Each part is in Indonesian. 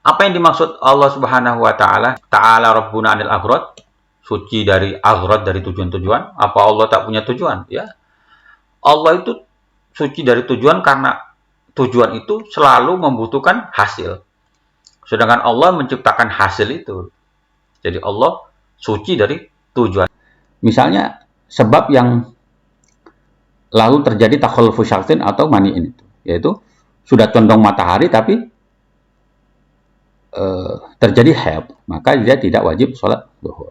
Apa yang dimaksud Allah Subhanahu wa taala? Ta'ala Rabbuna 'anil aghrad, suci dari aghrad, dari tujuan-tujuan. Apa Allah tak punya tujuan? Ya. Allah itu suci dari tujuan karena tujuan itu selalu membutuhkan hasil. Sedangkan Allah menciptakan hasil itu. Jadi Allah suci dari tujuan. Misalnya sebab yang lalu terjadi takhallufus syartin atau mani'in itu, yaitu sudah condong matahari tapi terjadi haid, maka dia tidak wajib sholat zuhur.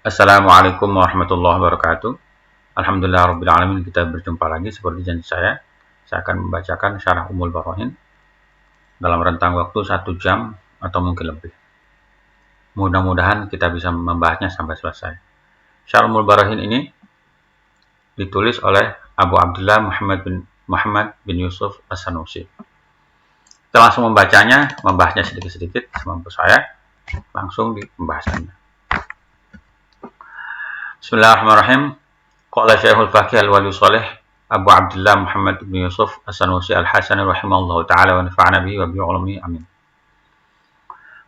Assalamualaikum warahmatullahi wabarakatuh. Alhamdulillahirrabbilalamin, kita berjumpa lagi. Seperti janji saya akan membacakan syarah Ummul Barahin dalam rentang waktu 1 jam atau mungkin lebih. Mudah-mudahan kita bisa membahasnya sampai selesai. Syarah Ummul Barahin ini ditulis oleh Abu Abdullah Muhammad bin Yusuf As-Sanusi. Kita langsung membahasnya sedikit-sedikit semampu saya, langsung di pembahasannya. Bismillahirrahmanirrahim. Qala Syekhul Faqih Al-Wali Shalih Abu Abdullah Muhammad bin Yusuf As-Sanusi Al-Hasani rahimahullahu taala wa nafa'ana bihi wa bi ulumi amin.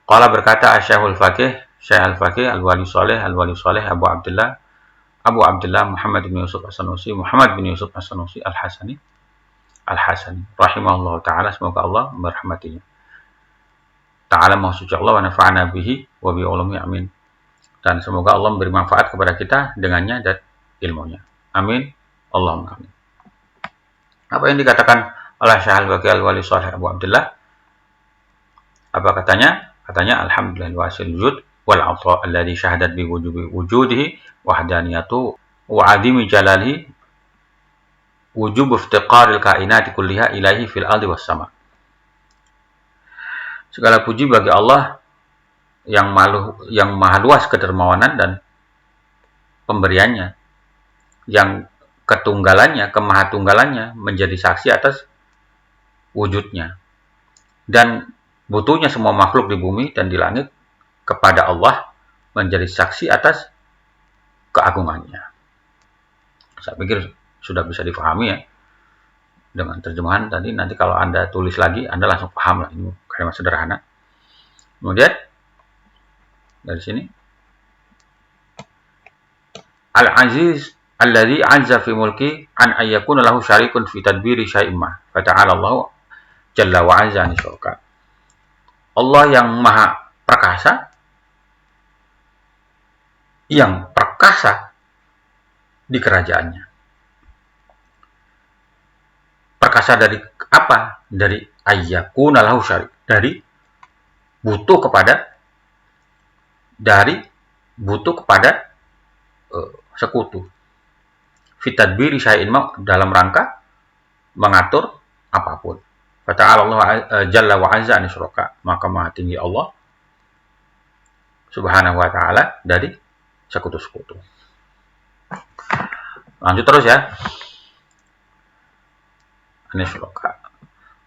Qala berkata Syekhul Faqih, Syekh Al-Faqih Al-Wali Shalih Abu Abdullah Muhammad bin Yusuf As-Sanusi Al-Hasani rahimahullahu taala, semoga Allah merahmatinya. Ta'ala maha suci Allah wa nafa'ana bihi wa bi ulumi amin. Dan semoga Allah memberi manfaat kepada kita dengannya dan ilmunya. Amin. Allahumma amin. Apa yang dikatakan oleh Syekh Al-Faqih Al-Wali Shalih Abu Abdullah? Apa katanya? Katanya alhamdulillah wasil wujud wal 'atha alladhi syahadat bi wujudihi wahdaniyatu wa 'azimi jalalihi wujub iftiqaril kainati kulliha ilaihi fil ardi was sama. Segala puji bagi Allah yang maha luas kedermawanan dan pemberiannya, yang kemahatunggalannya menjadi saksi atas wujudnya, dan butuhnya semua makhluk di bumi dan di langit kepada Allah menjadi saksi atas keagungannya. Saya pikir sudah bisa difahami ya dengan terjemahan tadi. Nanti kalau Anda tulis lagi, Anda langsung paham lah, ini kalimat sederhana. Kemudian dari sini, Al-Aziz alladzi 'azza fi mulki an ayyakuna lahu syarikun fi tadbiri syai'in ma fata'ala Allah jalla wa 'azza an syuraka. Allah yang maha perkasa, yang perkasa di kerajaannya. Perkasa dari apa? Dari ayyakuna lahu syarik, dari butuh kepada sekutu. Fitadbiri syai'in ma, dalam rangka mengatur apapun. Fata'ala Allah jalla wa 'azza an syuraka, maka maha tinggi Allah subhanahu wa ta'ala dari sekutu-sekutu. Lanjut terus ya. An syuraka.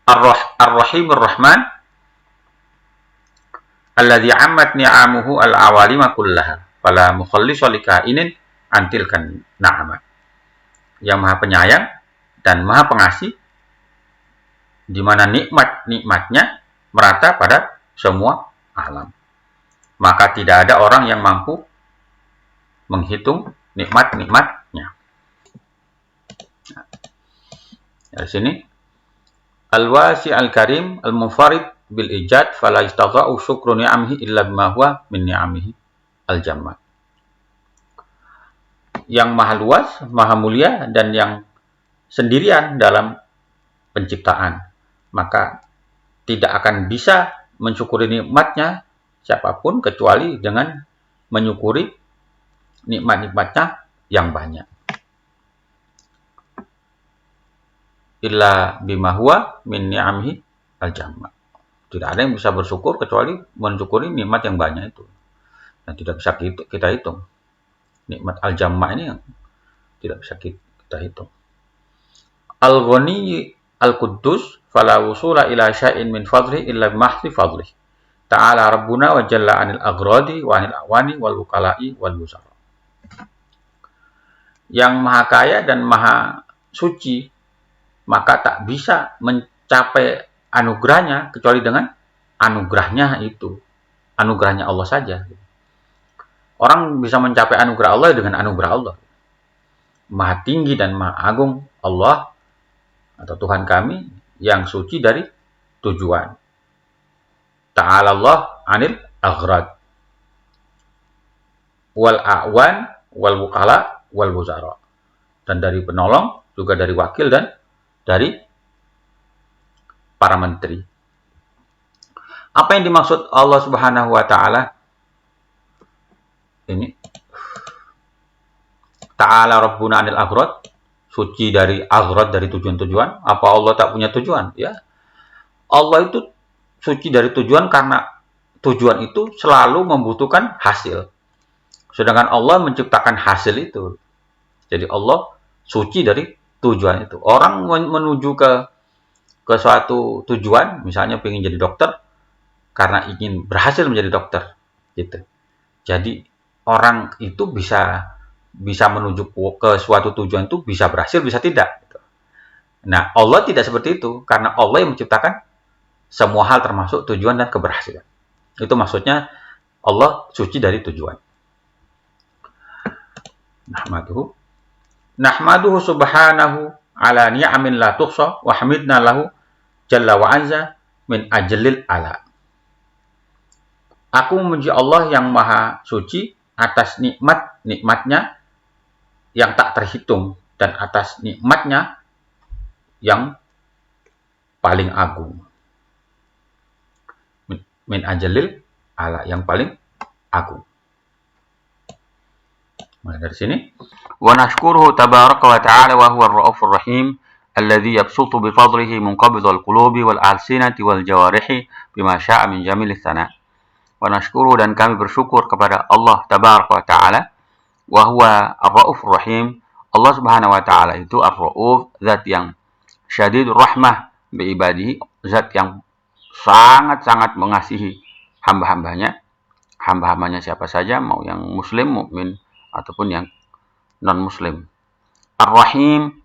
Ar-Rahimur Rahman alladzi 'ammat ni'amuhu al-awalima kullaha fala mukhallisa likainin antilkan na'ama. Yang maha penyayang dan maha pengasih, di mana nikmatnya merata pada semua alam. Maka tidak ada orang yang mampu menghitung nikmat-nikmatnya. Dari sini, Al-Wasi Al-Karim Al-Munfarid bil ijad fala yastaghra'u syukru ni'amihi illa bima huwa min ni'amihi al-jamma. Yang maha luas, maha mulia, dan yang sendirian dalam penciptaan, maka tidak akan bisa mensyukuri nikmatnya siapapun kecuali dengan menyukuri nikmat-nikmatnya yang banyak. Illa bima huwa min ni'amihi al-jamma. Tidak ada yang bisa bersyukur kecuali mensyukuri nikmat yang banyak itu. Dan tidak bisa kita hitung. Nikmat al-jamma ini yang tidak bisa kita hitung. Al-Ghani al-Quddus fala wusula ila syai'in min fadli illa mahdi fadli. Ta'ala Rabbuna wa jalla anil aghradi wa anil awani wal wukala'i wal wuzara. Yang maha kaya dan maha suci, maka tak bisa mencapai anugerahnya kecuali dengan anugerahnya itu. Anugerahnya Allah saja. Orang bisa mencapai anugerah Allah dengan anugerah Allah. Maha tinggi dan maha agung Allah atau Tuhan kami yang suci dari tujuan. Ta'ala Allah anil aghrad wal a'wan wal wukala wal wuzara. Dan dari penolong, juga dari wakil dan dari para menteri. Apa yang dimaksud Allah Subhanahu wa taala? Ini Ta'ala Rabbuna anil aghrad, suci dari aghrad, dari tujuan-tujuan. Apa Allah tak punya tujuan? Ya. Allah itu suci dari tujuan karena tujuan itu selalu membutuhkan hasil. Sedangkan Allah menciptakan hasil itu. Jadi Allah suci dari tujuan itu. Orang menuju ke suatu tujuan, misalnya ingin jadi dokter, karena ingin berhasil menjadi dokter, gitu. Jadi orang itu bisa menuju ke suatu tujuan itu bisa berhasil, bisa tidak. Gitu. Nah, Allah tidak seperti itu, karena Allah yang menciptakan semua hal termasuk tujuan dan keberhasilan. Itu maksudnya Allah suci dari tujuan. Nahmaduhu subhanahu ala ni'amin la tuhsa wa hamidna lahu jalla wa azza min ajlil ala. Aku memuji Allah yang maha suci atas nikmatnya yang tak terhitung dan atas nikmatnya yang paling agung. Min ajlil ala, yang paling agung. Mulai dari sini. Wa nashkuruhu tabaraka wa ta'ala wa huwa ar-ra'ufur rahim alladhi yabsutu bi fadlihi munqabidhal qulubi wal alsinati wal jawarihi bima syaa min jamilith thana. Wa nashkuruhu, dan kami bersyukur kepada Allah tabaraka wa ta'ala, wa huwa ar-ra'ufur rahim. Allah Subhanahu wa ta'ala itu ar-ra'uf, zat yang syadidur rahmah bi ibadihi, zat yang sangat-sangat mengasihi hamba-hambanya siapa saja, mau yang muslim, mukmin ataupun yang non-muslim. Ar-Rahim,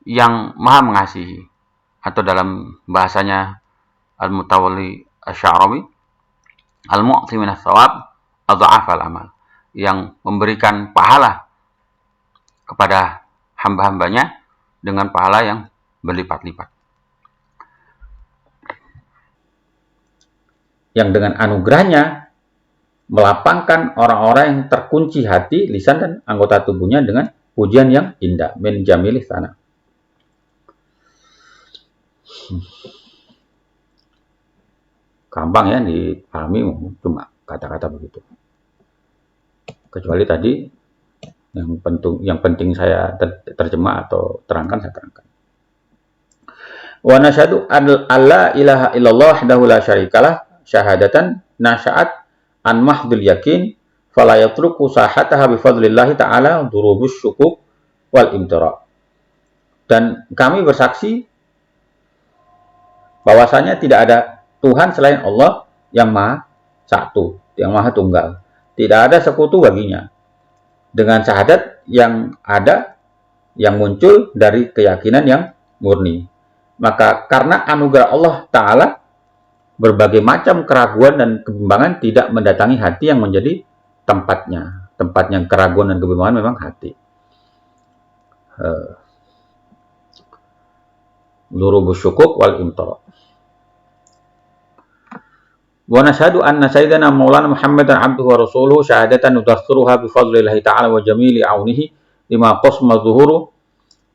yang maha mengasihi, atau dalam bahasanya Al-Mutawalli Asy-Sya'rawi, Al-Mu'ti minas thawab adha'afal amal, yang memberikan pahala kepada hamba-hambanya dengan pahala yang berlipat-lipat. Yang dengan anugerahnya melapangkan orang-orang yang terkunci hati, lisan, dan anggota tubuhnya dengan pujian yang indah. Min jamilih sana. Gampang ya dipahami, cuma kata-kata begitu. Kecuali tadi yang penting saya terjemah atau terangkan, saya terangkan. Wa nasyhadu alla ilaha illallah wahdahu la syarikalah syahadatan nasya'at an mahdul yakin fala yatruku sahataha bi fadlillahi ta'ala durubus syukuk wal imtira. Dan kami bersaksi bahwasanya tidak ada Tuhan selain Allah yang maha satu, yang maha tunggal. Tidak ada sekutu baginya. Dengan syahadat yang ada, yang muncul dari keyakinan yang murni. Maka karena anugerah Allah Ta'ala, berbagai macam keraguan dan kebimbangan tidak mendatangi hati yang menjadi tempatnya. Tempatnya keraguan dan kebimbangan memang hati. Durubus syukuk wal imtara. Wa nashhadu anna sayyidina maulana Muhammadan abduhu wa rasuluhu syahadatan nudassuruha bi fadlillahi ta'ala wa jamili aunihi lima qasma zuhuru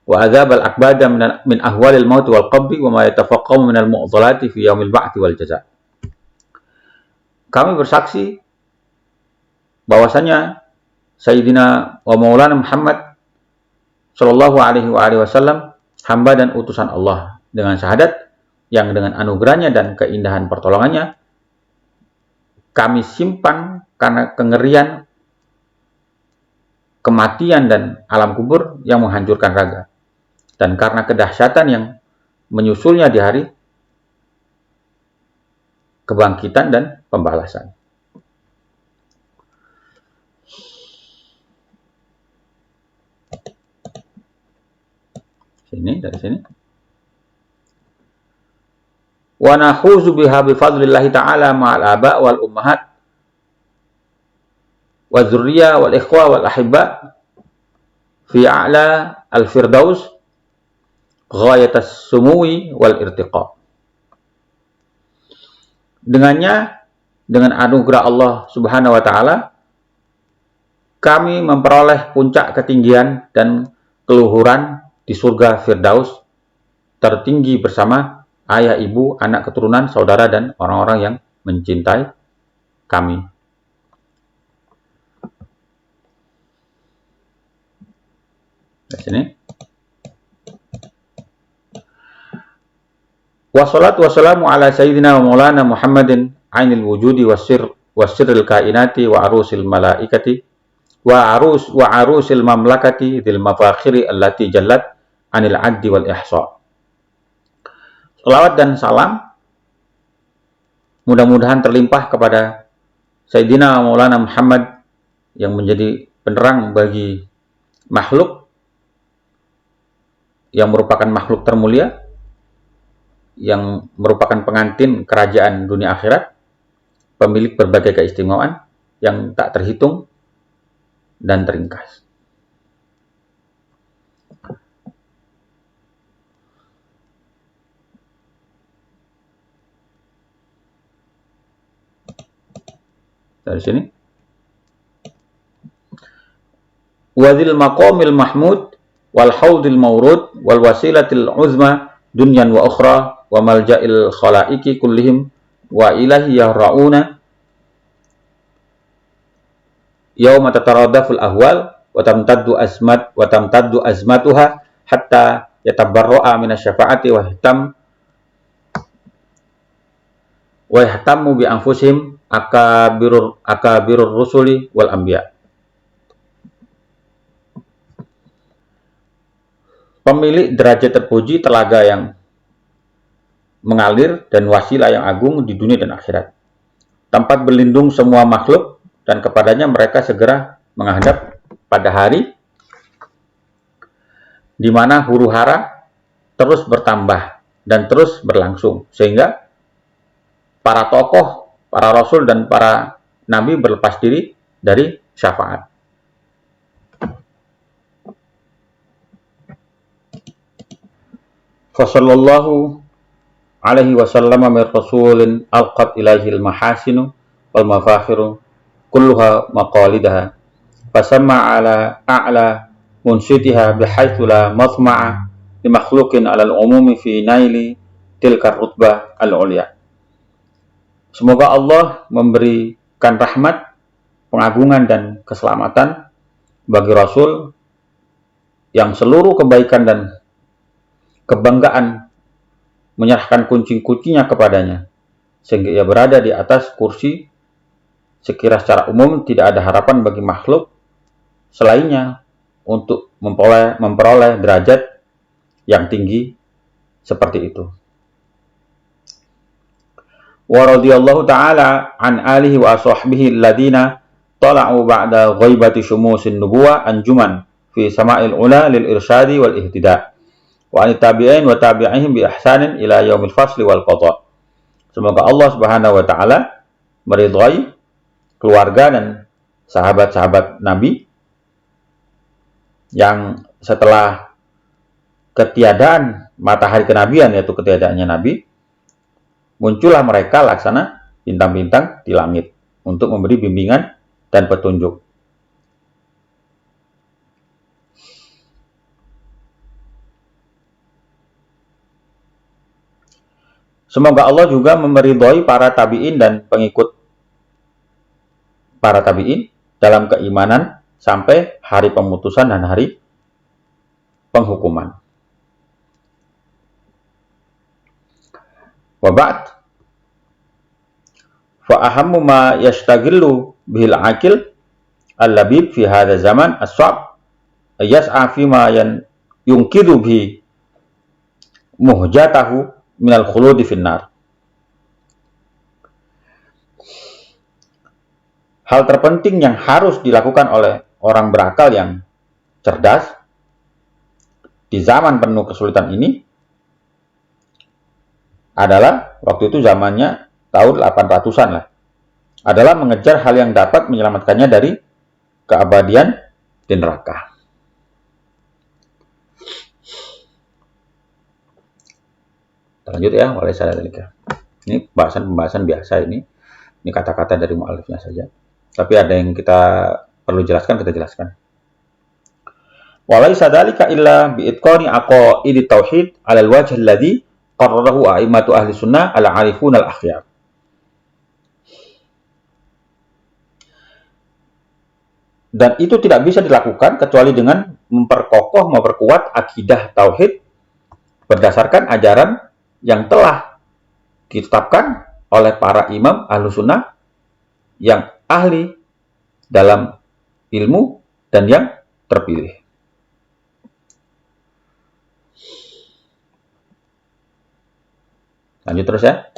wa adzab al-akbada min ahwalil maut wal qabri wa ma yatafaqqamu min al-mu'dhalati fi yaumil ba'thi wal jaza. Kami bersaksi bahwasanya Sayyidina wa Maulana Muhammad sallallahu alaihi wasallam hamba dan utusan Allah, dengan syahadat yang dengan anugerahnya dan keindahan pertolongannya kami simpan karena kengerian, kematian dan alam kubur yang menghancurkan raga, dan karena kedahsyatan yang menyusulnya di hari kebangkitan dan pembalasan. Dari sini. Wa nahuzu biha bi fadlillahi ta'ala ma'al aba wal ummahat wa dzurriyyah wal ikhwa wal ahibba fi a'la al firdaus ghayatas sumui wal irtiqa. Dengannya, dengan anugerah Allah Subhanahu wa taala, kami memperoleh puncak ketinggian dan keluhuran di surga Firdaus tertinggi bersama ayah, ibu, anak keturunan, saudara, dan orang-orang yang mencintai kami. Di sini. Wassalatu wassalamu ala sayyidina wa maulana Muhammadin ainil wujudi wasirril kainati wa arusil malaikati wa arusil mamlakati dzil mafakhiri allati jallat anil addi wal ihsa. Salawat dan salam mudah-mudahan terlimpah kepada Sayyidina Maulana Muhammad yang menjadi penerang bagi makhluk, yang merupakan makhluk termulia, yang merupakan pengantin kerajaan dunia akhirat, pemilik berbagai keistimewaan yang tak terhitung dan teringkas. Dari sini. Wadzil maqamil mahmud wal haudil mawrud wal wasilatil uzma dunyan wa ukhra wa malja'il khalaiki kullihim wa ilahi yahra'una yauma tataradaful ahwal wa tamtaddu azmatuha hatta yatabarra'a minasy-syafa'ati wa yahtammu bi anfusihim akabirur rusuli wal anbiya. Pemilik derajat terpuji, telaga yang mengalir dan wasilah yang agung di dunia dan akhirat, tempat berlindung semua makhluk, dan kepadanya mereka segera menghadap pada hari di mana huru-hara terus bertambah dan terus berlangsung, sehingga para tokoh, para rasul, dan para nabi berlepas diri dari syafaat. Fasallallahu alaihi wasallam min rasulin alqat ilaihil mahasinu wal mafakhiru kulluha maqalidaha fasamma ala a'la munsitiha bihaitsu la masma'a li makhluqin 'ala al-umumi fi naili tilka rutbah al-ulya. Semoga Allah memberikan rahmat, pengagungan, dan keselamatan bagi Rasul yang seluruh kebaikan dan kebanggaan menyerahkan kunci-kuncinya kepadanya, sehingga ia berada di atas kursi, sekira secara umum tidak ada harapan bagi makhluk selainnya untuk memperoleh derajat yang tinggi seperti itu. Wa radhiyallahu ta'ala an alihi wa ashabihi alladhina tala'u ba'da ghaibati syumusin nubuwah anjuman fi sama'il ula lil irsyadi wal ihtida wa an tabi'in wa tabi'ihim bi ihsanin ila yaumil fasli wal qada. Semoga Allah Subhanahu wa taala meridhai keluarga dan sahabat-sahabat Nabi yang setelah ketiadaan matahari kenabian, yaitu ketiadaannya Nabi, muncullah mereka laksana bintang-bintang di langit untuk memberi bimbingan dan petunjuk. Semoga Allah juga meridhai para tabi'in dan pengikut para tabi'in dalam keimanan sampai hari pemutusan dan hari penghukuman. Wa ba'd, fa ahammu ma yashtagillu bihil aqil al-labib fi hadha zaman as-sa'b yas'a fi ma yunkidu bihi muhjatahu minal khuludi finnar. Hal terpenting yang harus dilakukan oleh orang berakal yang cerdas di zaman penuh kesulitan ini adalah, waktu itu zamannya tahun 800-an lah, adalah mengejar hal yang dapat menyelamatkannya dari keabadian di neraka. Lanjut ya, walai salah dalika. Ini pembahasan biasa ini. Ini kata-kata dari mu'alifnya saja. Tapi ada yang kita perlu jelaskan, kita jelaskan. Walai sadalika illa bi'itqani aqaidi tauhid 'ala al-wajh alladhi qarrarahu a'immatu ahli sunnah al-'arifun al-akhyar. Dan itu tidak bisa dilakukan kecuali dengan memperkokoh, memperkuat akidah tauhid berdasarkan ajaran yang telah ditetapkan oleh para imam ahlu sunnah yang ahli dalam ilmu dan yang terpilih. Lanjut terus ya.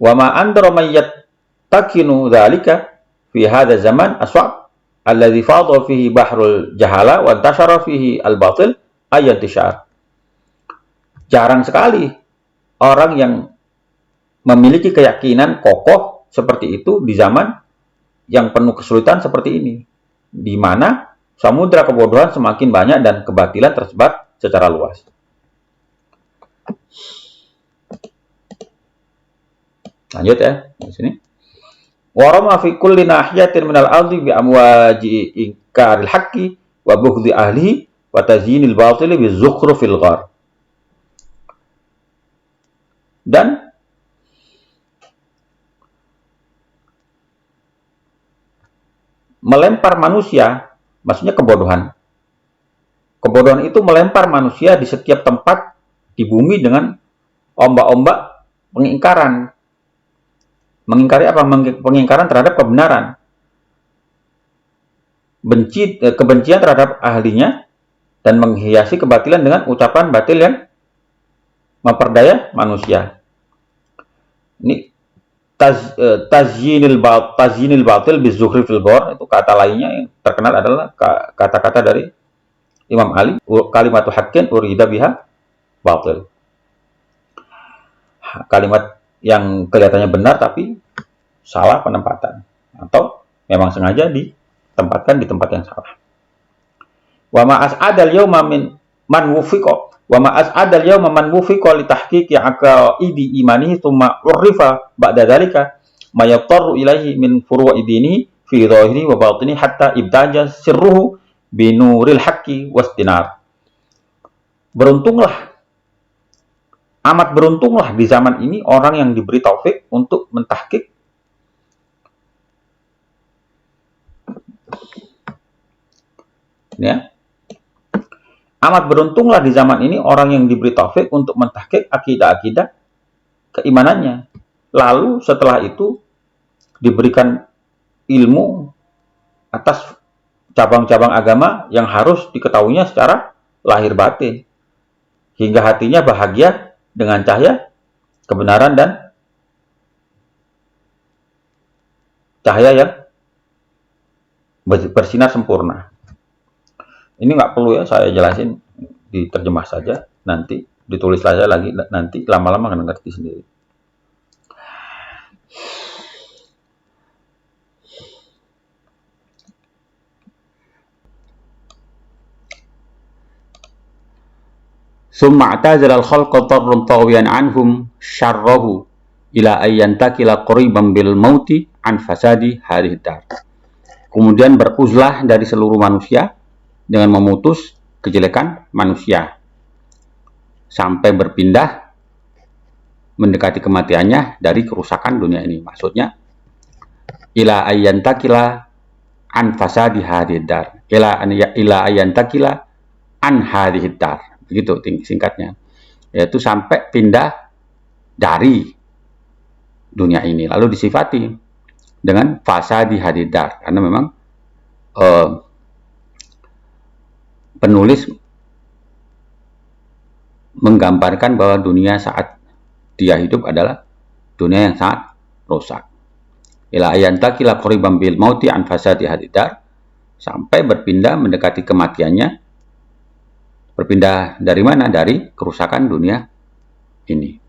Wa ma andara mayyat takinu dzalika fi hadha zaman aswab alladhi fadha fihi bahrul jahala wa intashara fihi al-batil ayantishar. Jarang sekali orang yang memiliki keyakinan kokoh seperti itu di zaman yang penuh kesulitan seperti ini, di mana samudra kebodohan semakin banyak dan kebatilan tersebar secara luas. Lanjut ya, di sini. Wa rama fi kulli nahiyatin minal ardi bi amwaji inkaril haqqi wa bughdhi ahlihi wa tazyinil batili bi zukhrufil ghar. Dan melempar manusia, maksudnya kebodohan. Kebodohan itu melempar manusia di setiap tempat di bumi dengan ombak-ombak pengingkaran. Mengingkari apa? Pengingkaran terhadap kebenaran. Kebencian terhadap ahlinya dan menghiasi kebatilan dengan ucapan batil yang memperdaya manusia. Ini tazyinil batil bizukhrifil ghar, itu kata lainnya yang terkenal adalah kata-kata dari Imam Ali, kalimatu haqqin urida biha batil. Kalimat yang kelihatannya benar tapi salah penempatan, atau memang sengaja ditempatkan di tempat yang salah. Wa ma as'adal yawma min man wufiqa wa ma as'adal yawma man wufiqa li tahqiqi aqaidi imanihi thumma urifa ba'da dzalika ma yattaru ilaihi min furu'i dinihi fi dhahiri wa batini hatta ibtaja sirruhu bi nuril haqqi wasdinar. Beruntunglah, amat beruntunglah di zaman ini orang yang diberi taufik untuk mentahqiq ya. Amat beruntunglah di zaman ini orang yang diberi taufik untuk mentahqiq akidah-akidah keimanannya. Lalu setelah itu diberikan ilmu atas cabang-cabang agama yang harus diketahuinya secara lahir batin, hingga hatinya bahagia dengan cahaya kebenaran dan cahaya yang bersinar sempurna. Ini nggak perlu ya saya jelasin, diterjemah saja, nanti ditulis saja lagi, nanti lama-lama akan ngerti sendiri. Summa atazala al-khalqa tarrum tawiyan anhum syarrahu ila ayyantakila qariban bil mauti an fasadi hadhihi dar. Kemudian beruzlah dari seluruh manusia dengan memutus kejelekan manusia sampai berpindah mendekati kematiannya dari kerusakan dunia ini. Maksudnya ila ayyantakila an fasadi hadhihi dar, ila ayyantakila an hadhihi dar. Begitu singkatnya, yaitu sampai pindah dari dunia ini. Lalu disifati dengan fasadi hadidar, karena memang penulis menggambarkan bahwa dunia saat dia hidup adalah dunia yang sangat rusak. Ila ayantakila qoriban bil mauti an fasadi hadidar, sampai berpindah mendekati kematiannya. Berpindah dari mana? Dari kerusakan dunia ini.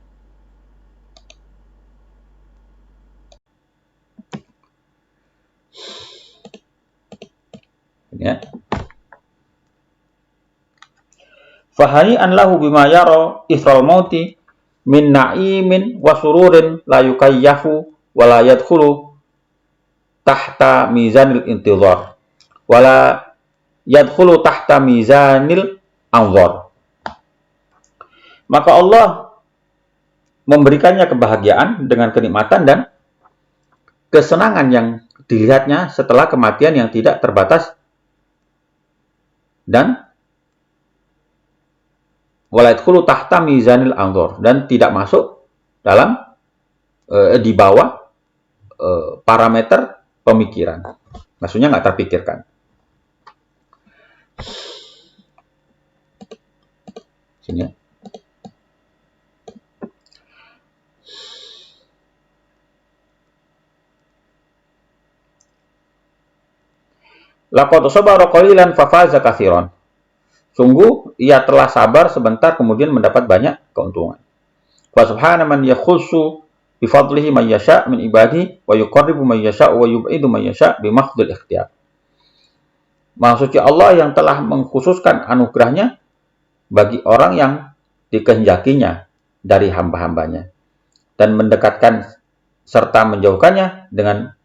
Ya. Fahani'an lahu bima yara isral mauti min na'imin wa sururin la yukayyafu wa la yadkhulu tahta mizanil intizar wa la yadkhulu tahta mizanil anzar. Maka Allah memberikannya kebahagiaan dengan kenikmatan dan kesenangan yang dilihatnya setelah kematian yang tidak terbatas, dan walayadkhulu tahta mizanil anzar, dan tidak masuk dalam di bawah parameter pemikiran. Maksudnya nggak terpikirkan. Sini. Laqad sabara qalilan fafaza katsiran. Sungguh ia telah sabar sebentar kemudian mendapat banyak keuntungan. Wa subhana man yakhussu bi fadlihi man yasha' min ibadihi wa yuqarribu man yasha' wa yub'idu man yasha' bi mahdhil ikhtiyar. Maha suci Allah yang telah mengkhususkan anugerahnya bagi orang yang dikehendakinya dari hamba-hambanya, dan mendekatkan serta menjauhkannya dengan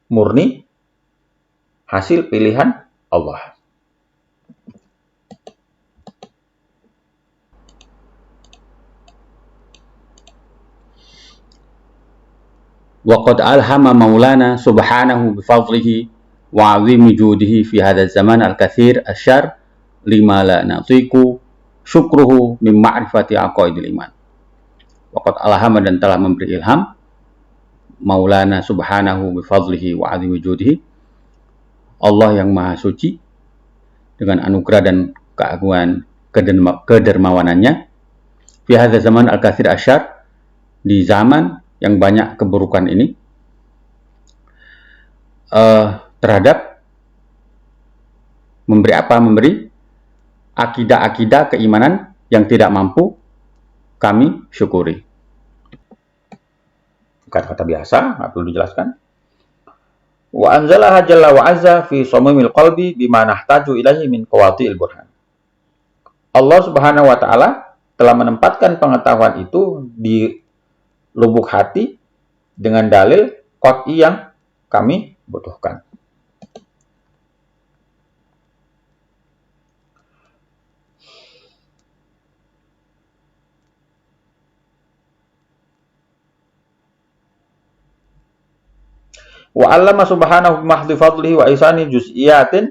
murni hasil pilihan Allah. Wa qad alhama maulana subhanahu bi fadlihi wa 'azimi judihi fi hadzal zaman al-katsir asyar lima la natiqu syukruhu min ma'rifati aqaidil iman. Wa qad alhama, dan telah memberi ilham, maulana subhanahu bi fadlihi wa 'azimi judihi, Allah yang maha suci dengan anugerah dan keagungan kedermawanannya, fi hadzal zaman al-katsir asyar, di zaman yang banyak keburukan ini, terhadap memberi apa? Memberi akidah-akidah keimanan yang tidak mampu kami syukuri. Kata-kata biasa, nggak perlu dijelaskan. Wa anzalaha jalla wa azza fi shamimil qalbi bima nahtaju ilaihi min qawati'il burhan. Allah Subhanahu wa taala telah menempatkan pengetahuan itu di lubuk hati dengan dalil qat'i yang kami butuhkan. Wa 'allama subhanahu bi mahdhi fadlihi wa ihsani juz'iyatin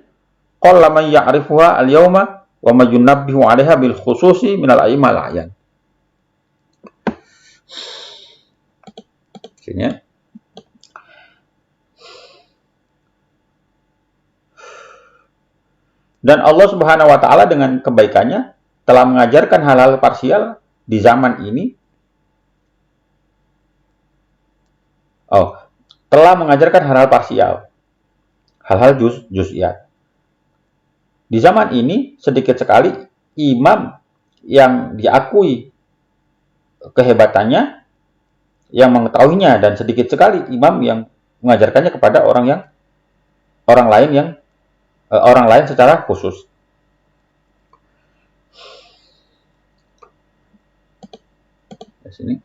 qalla man ya'rifuha al-yawma wa ma yunabbihu 'alaiha bil khususi min al-a'immal a'yan. Ya. Dan Allah Subhanahu wa taala dengan kebaikannya telah mengajarkan hal-hal parsial di zaman ini. Telah mengajarkan hal-hal parsial, hal-hal juz'iyat. Di zaman ini sedikit sekali imam yang diakui kehebatannya, yang mengetahuinya, dan sedikit sekali imam yang mengajarkannya kepada orang lain secara khusus. Di sini.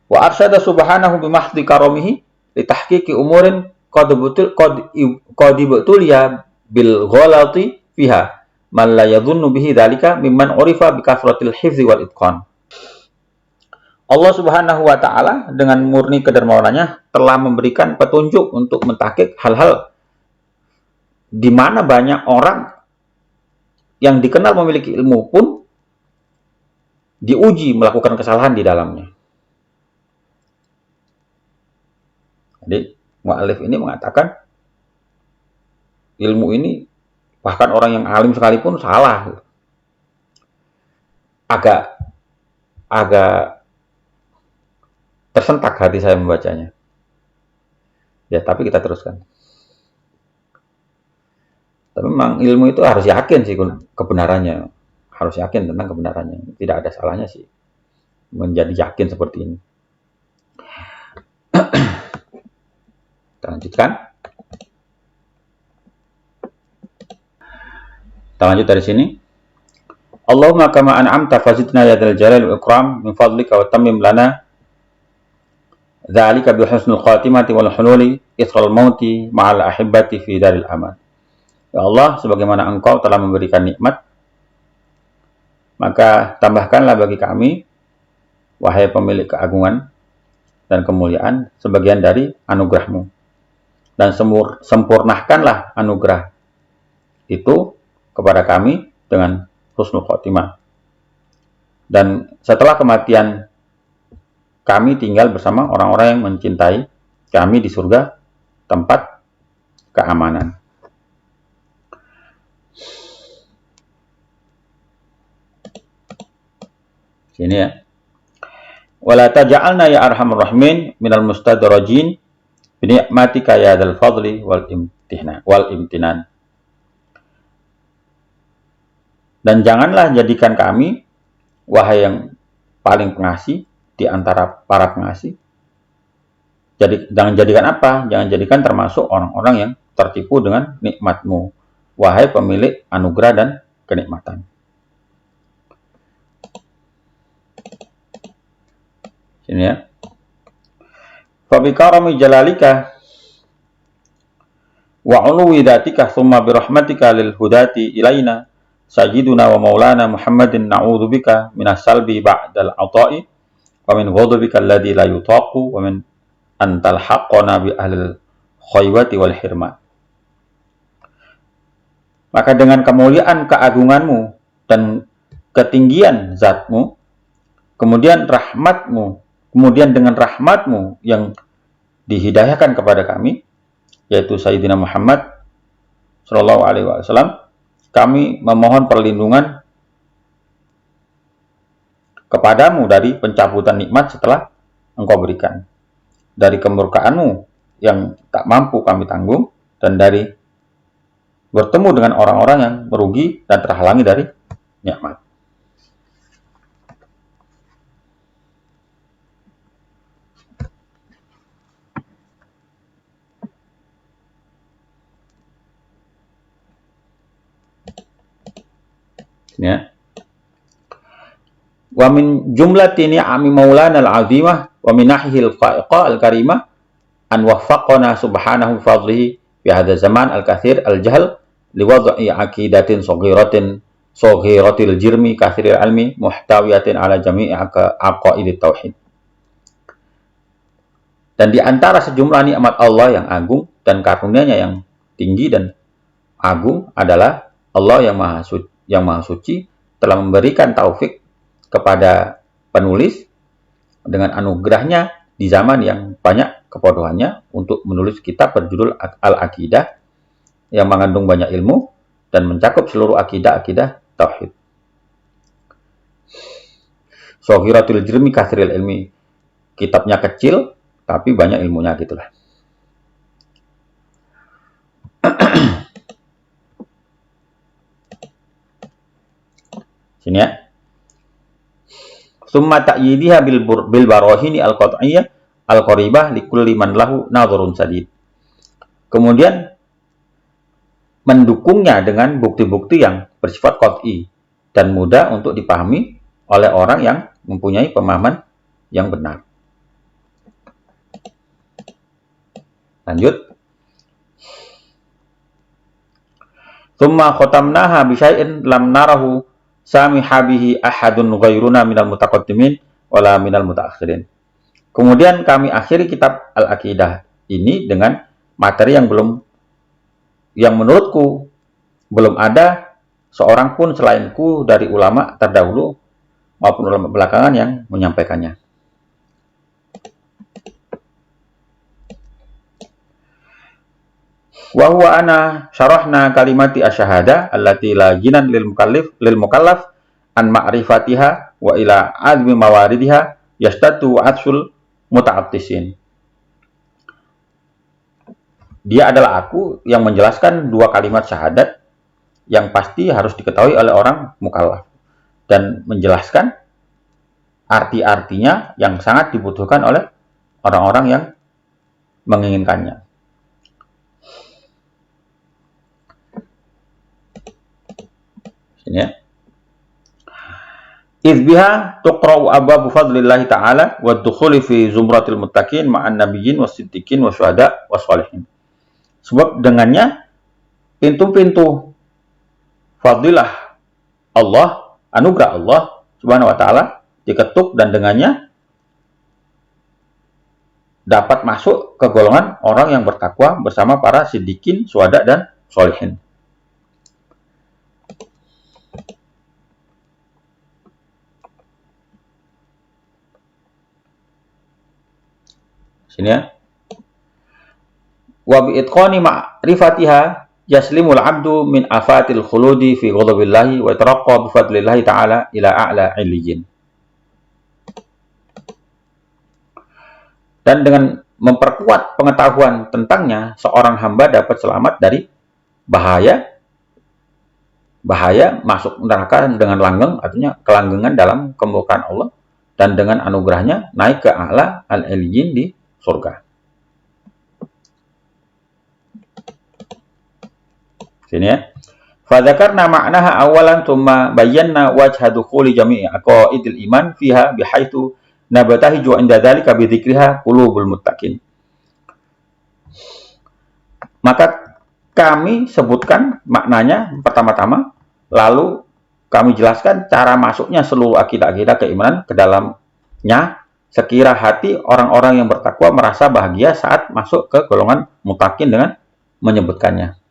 Wa arsyada subhanahu bi mahdi karamihi li tahqiqi umurin qad ibtuliya bil ghalati fiha man la yadhunnu bihi dzalika mimman urifa bi kasratil hifzi wal itqan. Allah Subhanahu wa taala dengan murni kedermawanannya telah memberikan petunjuk untuk mentahqiq hal-hal di mana banyak orang yang dikenal memiliki ilmu pun diuji melakukan kesalahan di dalamnya. Jadi mu'allif ini mengatakan ilmu ini bahkan orang yang alim sekalipun salah. Agak tersentak hati saya membacanya. Ya, tapi kita teruskan. Tapi memang ilmu itu harus yakin sih kebenarannya. Harus yakin tentang kebenarannya. Tidak ada salahnya sih menjadi yakin seperti ini. Kita lanjutkan. Kita lanjut dari sini. Allahumma kama an'amta fazidna ya dzal jalali wal ikram min fadlika wa tammim lana dzalika bi husnil khatimati wal hululi ithral mauti ma'al ahibbati fi daril aman. Ya Allah, sebagaimana Engkau telah memberikan nikmat, maka tambahkanlah bagi kami, wahai pemilik keagungan dan kemuliaan, sebagian dari anugerah-Mu. Dan sempurnakanlah anugerah itu kepada kami dengan husnul khotimah. Dan setelah kematian, kami tinggal bersama orang-orang yang mencintai kami di surga, tempat keamanan. Sini ya. Wala taj'alna ya arhamar rahimin minal mustadrajin bi ni'matika ya dzal fadli wal imtinan. Dan janganlah jadikan kami, wahai yang paling pengasih di antara para pengasih. Jangan jadikan apa? Jangan jadikan termasuk orang-orang yang tertipu dengan nikmat-Mu, wahai pemilik anugerah dan kenikmatan. Sini ya. Fa bi karami jalalika wa 'uluwi dzatika tsumma bi rahmatika lil hudati ilaina sayyiduna wa maulana Muhammadin na'udzu bika minas salbi ba'dal ata'i wa min ghadabika alladzi la yutaqu wa min antal haqqana bi ahlil khaywati wal hirma. Maka dengan kemuliaan keagunganmu dan ketinggian zatmu, kemudian dengan rahmatmu yang dihidayahkan kepada kami, yaitu Sayyidina Muhammad sallallahu alaihi wasallam, kami memohon perlindungan kepadamu dari pencabutan nikmat setelah Engkau berikan, dari kemurkaanmu yang tak mampu kami tanggung, dan dari bertemu dengan orang-orang yang merugi dan terhalangi dari nikmat. Ya. Wa min jumlati ni'ami maulana al-azimah wa minahil fa'iqa al-karimah an waffaqana subhanahu fadlihi fi hadha zaman al-kathir al-jahl liwad'i aqidatin saghiratil jirmi kathiril ilmi muhtawiyatin ala jami'i aqaidit tauhid. Dan di antara sejumlah nikmat Allah yang agung dan karunia-Nya yang tinggi dan agung adalah Allah yang Maha Suci telah memberikan taufik kepada penulis dengan anugerahnya di zaman yang banyak kebodohannya untuk menulis kitab berjudul Al-Aqidah yang mengandung banyak ilmu dan mencakup seluruh akidah tauhid. Saghiratul jirmi katsiril ilmi. Kitabnya kecil tapi banyak ilmunya gitulah. Sini ya. Summa ta'yidiha bil barahini al-qat'iyyah al-qaribah likulli man lahu nadharun sadid. Kemudian mendukungnya dengan bukti-bukti yang bersifat qat'i dan mudah untuk dipahami oleh orang yang mempunyai pemahaman yang benar. Lanjut. Summa khatamnaha bi syai'in lam narahu samiha bihi ahadun ghairuna minal mutaqaddimin wala minal mutaakhirin. Kemudian kami akhiri kitab Al-Aqidah ini dengan materi yang menurutku belum ada seorang pun selainku dari ulama terdahulu maupun ulama belakangan yang menyampaikannya. Wa huwa ana syarahna kalimati asyhada allati la jinan lil mukallaf an ma'rifatiha wa ila azmi mawaridiha yastatu atsul muta'attisin. Dia adalah aku yang menjelaskan dua kalimat syahadat yang pasti harus diketahui oleh orang mukallaf dan menjelaskan arti-artinya yang sangat dibutuhkan oleh orang-orang yang menginginkannya. Sini ya. Izbiha tuqra'u abwabu fadlillahi ta'ala wa dukhuli fi zumratil muttaqin ma'an nabiyyin was-siddiqin wasyuhada was-shalihin. Sebab dengannya pintu-pintu fadilah Allah, anugerah Allah Subhanahu wa taala diketuk dan dengannya dapat masuk ke golongan orang yang bertakwa bersama para siddiqin, syuhada dan sholihin. Sini ya. Wa bi itqani ma'rifatiha yaslimul 'abdu min afatil khuludi fi ghadabillahi wa yataraqqa bi fadlillahi ta'ala ila a'la 'illiyyin. Dan dengan memperkuat pengetahuan tentangnya, seorang hamba dapat selamat dari bahaya masuk neraka dengan langgeng, artinya kelanggengan dalam kemurkaan Allah, dan dengan anugerahnya naik ke a'la al-'illiyyin di surga. Sini ya. Fadzakarna ma'naha awalan thumma bayyana wajha dukhuli jami'i aqaidil iman fiha bihaitsu nabatahiju inda dzalika bi dzikriha qulubul muttaqin. Maka kami sebutkan maknanya pertama-tama, lalu kami jelaskan cara masuknya seluruh akidah-akidah keimanan ke dalamnya, sekira hati orang-orang yang bertakwa merasa bahagia saat masuk ke golongan muttaqin dengan menyebutkannya.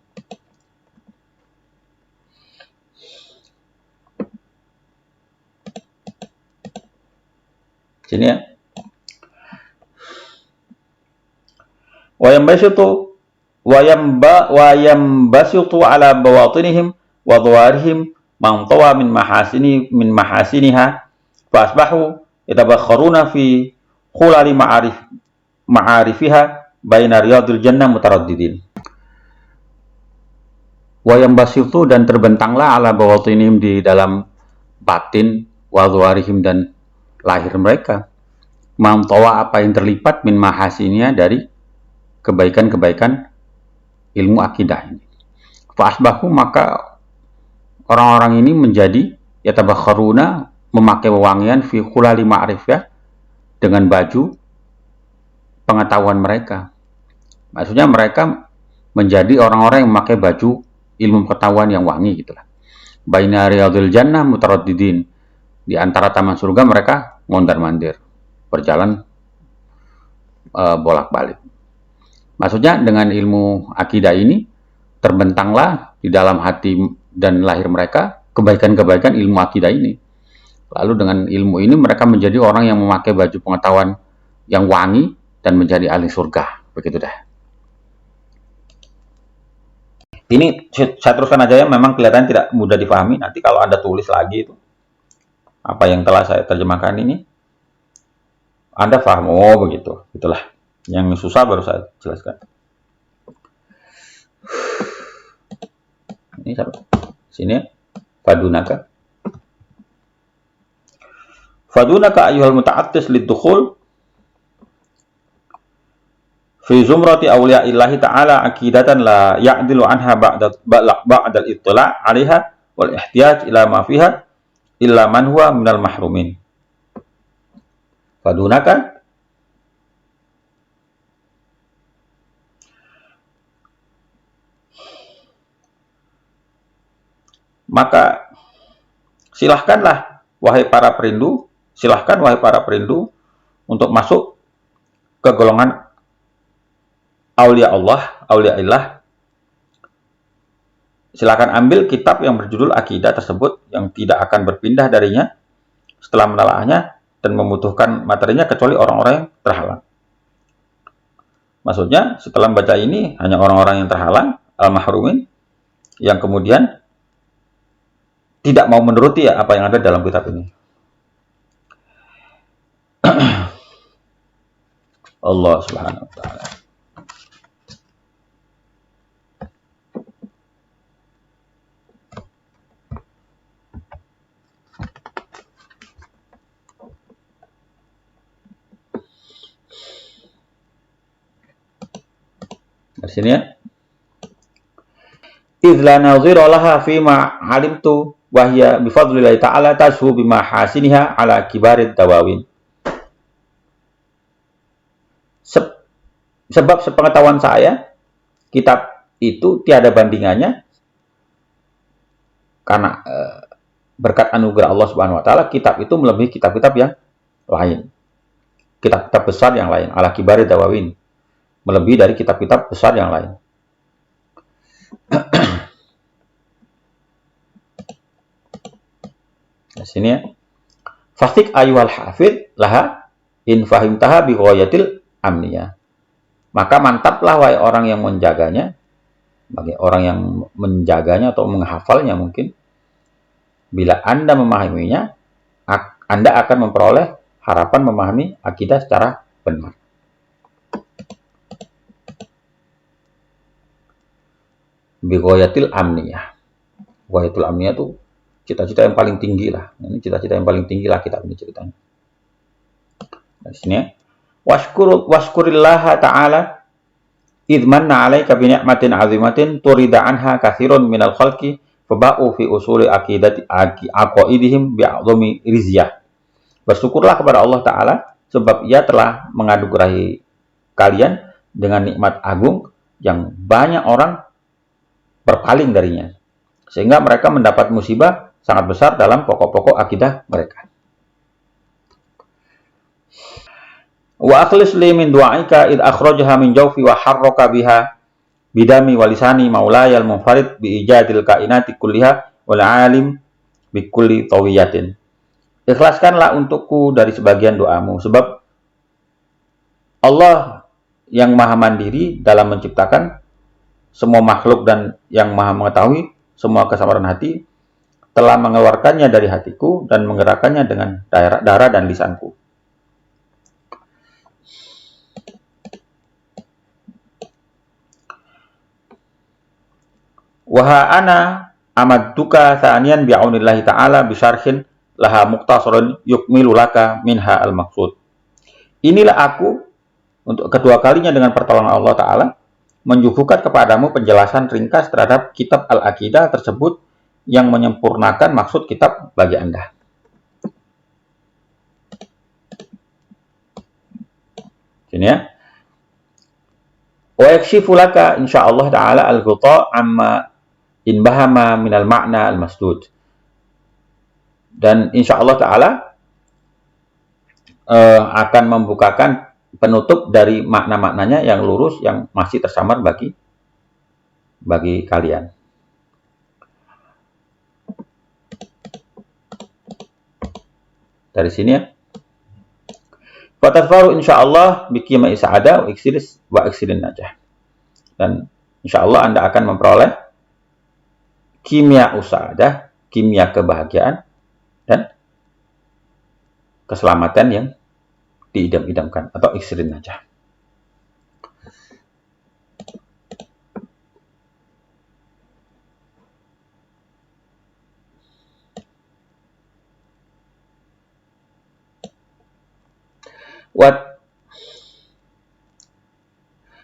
Sini ya. Wayambasitu ala bawatinihim wa dhawarihim man tawa min mahasiniha fa asbahu yatabakharuna fi khulali ma'arifiha baina riyadil jannah mutaraddidin. Wayambasitu dan terbentanglah ala bawatinihim di dalam batin wa dhawarihim dan lahir mereka, mamtawa apa yang terlipat min mahasininya dari kebaikan-kebaikan ilmu akidah ini. Fa'asbahu maka orang-orang ini menjadi yatabakharuna memakai wewangian fi khulali ma'rifah dengan baju pengetahuan mereka. Maksudnya mereka menjadi orang-orang yang memakai baju ilmu pengetahuan yang wangi gitulah. Baina riyadil jannah mutaraddidin. Di antara taman surga mereka mondar-mandir, berjalan bolak-balik. Maksudnya dengan ilmu akidah ini terbentanglah di dalam hati dan lahir mereka kebaikan-kebaikan ilmu akidah ini. Lalu dengan ilmu ini mereka menjadi orang yang memakai baju pengetahuan yang wangi dan menjadi ahli surga. Begitu dah. Ini saya teruskan aja ya, memang kelihatan tidak mudah dipahami. Nanti kalau Anda tulis lagi itu apa yang telah saya terjemahkan ini, Anda paham, oh begitu, itulah. Yang susah baru saya jelaskan. Ini sini, fadunaka ayyuhal muta'attis lidukhul fi zumrati awliya'illahi ta'ala aqidatan la ya'dilu anha ba'dal ittila' 'alaiha wal ihtiyaj ila ma fiha illa man huwa minal mahrumin. Fadunaka maka silahkan wahai para perindu untuk masuk ke golongan aulia Allah, aulia illah. Silakan ambil kitab yang berjudul akidah tersebut yang tidak akan berpindah darinya setelah menelaahnya dan membutuhkan materinya kecuali orang-orang yang terhalang. Maksudnya setelah membaca ini hanya orang-orang yang terhalang, al-mahrumin, yang kemudian tidak mau menuruti ya apa yang ada dalam kitab ini. Allah Subhanahu wa taala. Di sini ya. Idza nazira laha fi ma alimtu wa hiya bi fadlillahi ta'ala tashu bima hasiniha ala kibarid dawawin. Sebab sepengetahuan saya, kitab itu tiada bandingannya karena berkat anugerah Allah Subhanahu wa taala, kitab itu melebihi kitab-kitab yang lain. Kitab-kitab besar yang lain, ala kibarid dawawin. Melebihi dari kitab-kitab besar yang lain. Di sini ya. Fasik ayyuhal hafid laha in fahimtaha bi ghayatil amniyah. Maka mantaplah wahai orang yang menjaganya, bagi orang yang menjaganya atau menghafalnya mungkin, bila Anda memahaminya, Anda akan memperoleh harapan memahami akidah secara benar. Bi ghayatil amniyah. Ghayatul amniyah itu cita-cita yang paling tinggi lah. Ini cita-cita yang paling tinggi lah kitab ini ceritanya. Di sini ya. Washkurillaha ta'ala idh manna 'alaika bi ni'matin 'azimatin turida anha katsirun minal khalqi faba'u fi usuli aqaidihim bi'azami rizyah. Bersyukurlah kepada Allah Ta'ala sebab Ia telah menganugerahi kalian dengan nikmat agung yang banyak orang berpaling darinya, sehingga mereka mendapat musibah sangat besar dalam pokok-pokok akidah mereka. Wa akhlis li min du'aika id akhrajaha min jawfi wa harraka biha bidami walisani maulayal munfarid bi ijadil kainati kulliha wal alim bi kulli tawiyatin. Ikhlaskanlah untukku dari sebagian doamu, sebab Allah yang maha mandiri dalam menciptakan semua makhluk dan yang maha mengetahui semua kesamaran hati telah mengeluarkannya dari hatiku dan menggerakkannya dengan darah dan lisanku. Waha ana amadduka thaniyan bi'aunillahi ta'ala bisyarhin laha muqtasarun yukmilu laka minha al-maqsud. Inilah aku untuk kedua kalinya dengan pertolongan Allah Ta'ala menyuguhkan kepadamu penjelasan ringkas terhadap kitab Al-Aqidah tersebut yang menyempurnakan maksud kitab bagi Anda. Sini ya. Wa yakshifu laka insyaallah ta'ala al-ghita amma in bahama minal makna al-masdud. Dan insyaallah ta'ala akan membukakan penutup dari makna-maknanya yang lurus yang masih tersamar bagi kalian. Dari sini ya. Fatadfaru insyaallah bikima isa'ada wa iksirin najah. Dan insyaallah Anda akan memperoleh kimia usahadah, kimia kebahagiaan dan keselamatan yang diidam-idamkan atau iksirin najah.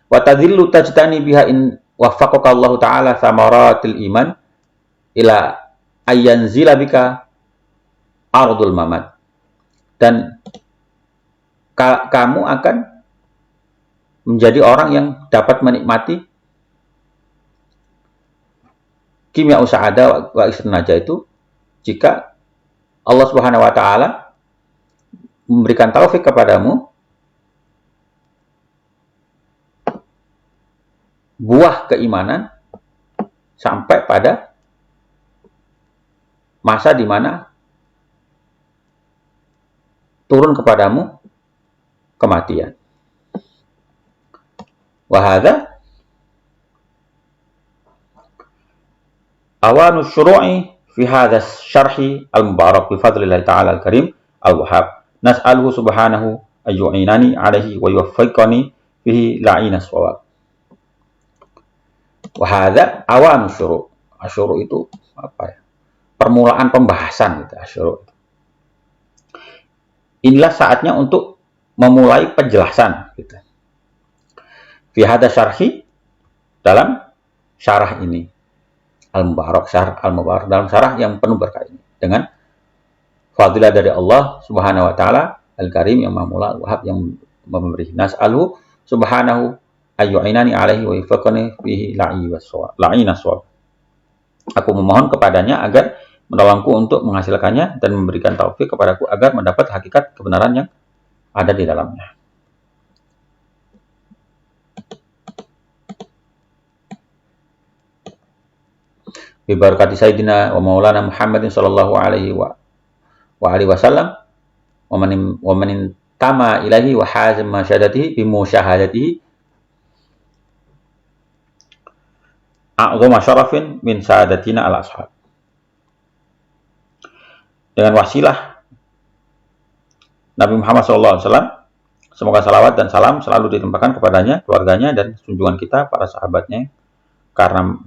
Wa tadhillu tajtani biha in waffaqaka Allah Ta'ala samaratil iman ila ayyanzila bika ardul mamad. Dan kamu akan menjadi orang yang dapat menikmati kimia usa'ada wa isnaja itu jika Allah Subhanahu wa taala memberikan taufik kepadamu buah keimanan sampai pada masa di mana turun kepadamu kematian. Wa hadza awanu syuru'i fi hadha syarhi al-mubarak bi fadlillah ta'ala al-karim al-wahhab. Nas'aluhu subhanahu ayyu'inani alaihi wa yuwaffiqani fihi la'ina shawab. Wa hadza awanu syuru'. Asyuru itu apa ya? Permulaan pembahasan gitu, asyuru. Inilah saatnya untuk memulai penjelasan gitu. Fi hadza syarhi, dalam syarah ini. Al-Mubarak, syarah Al-Mubarak, dalam syarah yang penuh berkah ini, dengan fadilah dari Allah Subhanahu wa taala Al-Karim yang Maha Wahab yang memberi. Nas'aluhu subhanahu ayyu'inani alaihi wa yuwaffiqani fihi la'ina shawab. Aku memohon kepadanya agar menolongku untuk menghasilkannya dan memberikan taufik kepadaku agar mendapat hakikat kebenaran yang ada di dalamnya. Bi barakati sayyidina wa maulana Muhammadin sallallahu alaihi wa alihi wasallam wa man tama ilahi wa hazim masyadatihi bi musyahadatihi a'zama syarafin min sa'adatina al ashab. Dengan wasilah Nabi Muhammad SAW, semoga salawat dan salam selalu ditimpakan kepadanya, keluarganya, dan junjungan kita, para sahabatnya, karena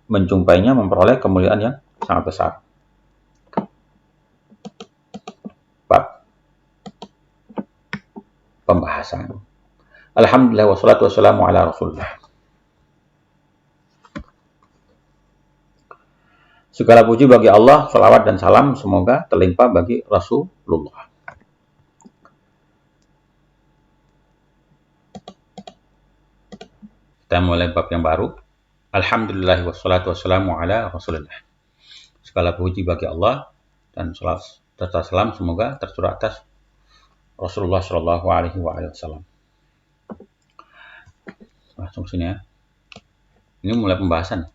menjumpainya memperoleh kemuliaan yang sangat besar. Bab pembahasan. Alhamdulillah wassalatu wassalamu ala Rasulillah. Segala puji bagi Allah, salawat dan salam semoga terlimpah bagi Rasulullah. Kita mulai bab yang baru. Alhamdulillah wassalatu wassalamu ala Rasulillah. Segala puji bagi Allah dan salat serta salam semoga tercurah atas Rasulullah Shallallahu Alaihi Wasallam. Langsung sini ya. Ini mulai pembahasan.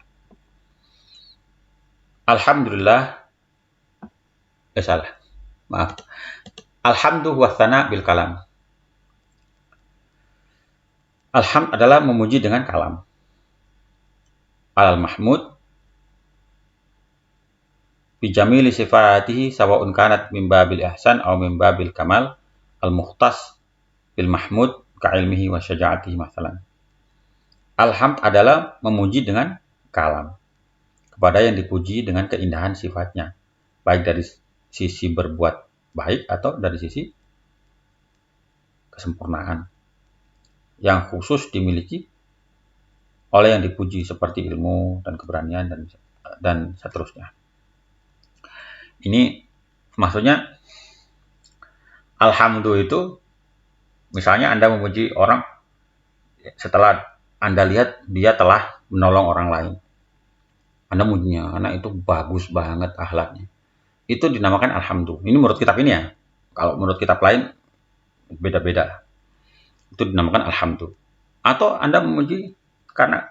Alhamdulillah. Salah. Maaf. Alhamdulillah wasana bil kalam. Alhamd adalah memuji dengan kalam. Al-Mahmud bijamili sifatihi sawa'un kanat min babil ihsan aw min babil kamal al-mukhtas bil mahmud ka'ilmihi wa syaja'atihi masalan. Alhamd adalah memuji dengan kalam kepada yang dipuji dengan keindahan sifatnya, baik dari sisi berbuat baik atau dari sisi kesempurnaan yang khusus dimiliki oleh yang dipuji seperti ilmu dan keberanian dan seterusnya. Ini maksudnya alhamdulillah itu misalnya Anda memuji orang setelah Anda lihat dia telah menolong orang lain. Anda memujinya, anak itu bagus banget akhlaknya. Itu dinamakan alhamdulillah. Ini menurut kitab ini ya. Kalau menurut kitab lain beda-beda. Itu dinamakan alhamdulillah. Atau Anda memuji karena